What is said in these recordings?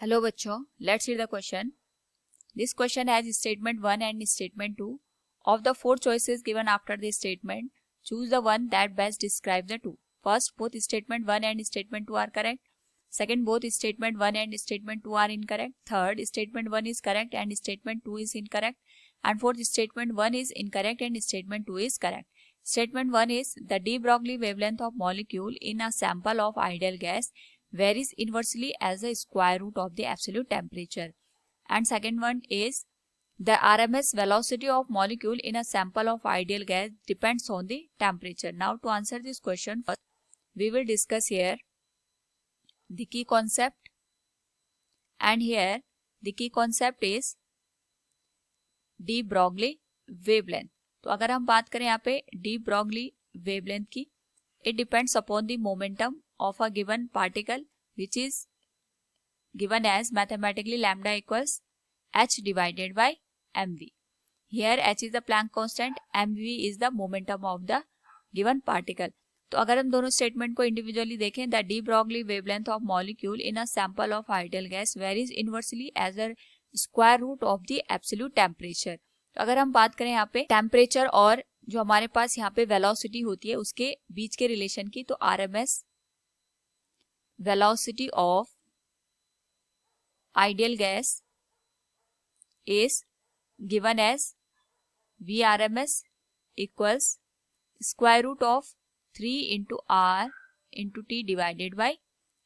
Hello बच्चों, let's read the question. This question has statement 1 and statement 2. Of the four choices given after the statement, choose the one that best describes the two. First, both statement 1 and statement 2 are correct. Second, both statement 1 and statement 2 are incorrect. Third, statement 1 is correct and statement 2 is incorrect. And fourth, statement 1 is incorrect and statement 2 is correct. Statement 1 is the de Broglie wavelength of molecule in a sample of ideal gas varies inversely as the square root of the absolute temperature. And second one is the RMS velocity of molecule in a sample of ideal gas depends on the temperature. Now to answer this question, first we will discuss here the key concept, and here the key concept is de Broglie wavelength. तो अगर हम बात करें यहाँ पे de Broglie wavelength की, it depends upon the momentum of a given particle which is given as mathematically lambda equals h divided by mv. Here h is the Planck constant, mv is the momentum of the given particle. तो अगर हम दोनों statement को individually देखें, the de Broglie wavelength of molecule in a sample of ideal gas varies inversely as a square root of the absolute temperature. तो अगर हम बात करें यहाँ पे टेम्परेचर और जो हमारे पास यहाँ पे वेलोसिटी होती है उसके बीच के रिलेशन की, तो RMS velocity of ideal gas is given as VRMS equals square root of 3 into R into T divided by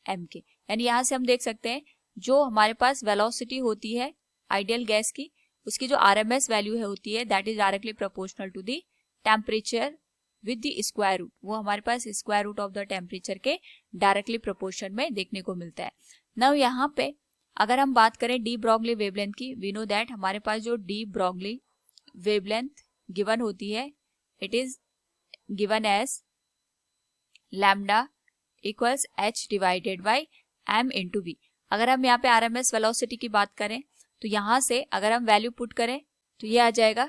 mk. यानी यहाँ से हम देख सकते हैं जो हमारे पास वेलोसिटी होती है आइडियल गैस की, उसकी जो RMS वैल्यू है होती है that is directly proportional to the temperature with the square root. वो हमारे पास square root of the temperature के डायरेक्टली प्रोपोर्शन में देखने को मिलता है. नाउ यहाँ पे अगर हम बात करें डी ब्रॉगली वेवलेंथ की, वी नो दैट हमारे पास जो डी ब्रॉगली वेवलेंथ गिवन होती है it is given as lambda equals h divided by m into v. अगर हम यहाँ पे RMS वेलोसिटी की बात करें तो यहाँ से अगर हम वैल्यू पुट करें तो ये आ जाएगा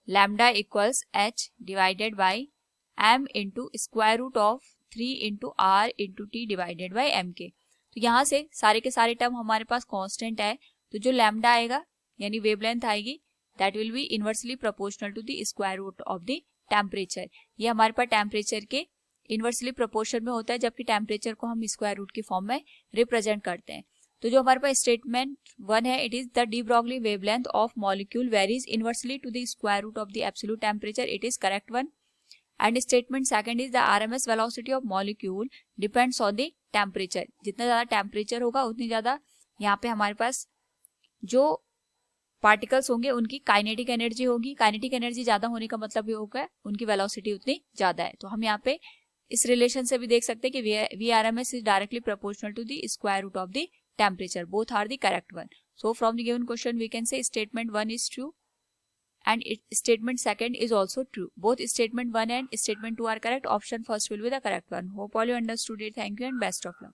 lambda equals h divided by m into square root of 3 into r into t divided by m के. तो यहाँ से सारे के सारे टर्म हमारे पास कांस्टेंट है, तो जो लैम्डा आएगा यानी वेवलेंथ आएगी that will be inversely proportional to the square root of the temperature. ये हमारे पास टेम्परेचर के इनवर्सली प्रोपोर्शन में होता है, जबकि टेम्परेचर को हम स्क्वायर रूट की फॉर्म में रिप्रेजेंट करते हैं. तो जो हमारे पास स्टेटमेंट 1 है it is the de Broglie wavelength of molecule varies inversely to the square root of the absolute temperature. It is correct one. And statement second is the RMS velocity of molecule depends on the temperature. जितना ज़्यादा temperature होगा उतनी ज़्यादा यहाँ पे हमारे पास जो पार्टिकल्स होंगे उनकी काइनेटिक एनर्जी होगी. काइनेटिक एनर्जी ज़्यादा होने का मतलब ये होगा उनकी वेलोसिटी उतनी ज़्यादा है. तो हम यहाँ पे इस रिलेशन से भी देख सकते हैं कि VRMS is directly proportional to the square root of the temperature. Both are the correct one. So from the given question we can say statement 1 is true and statement second is also true. Both statement 1 and statement 2 are correct. Option first will be the correct one. Hope all you understood it. Thank you and best of luck.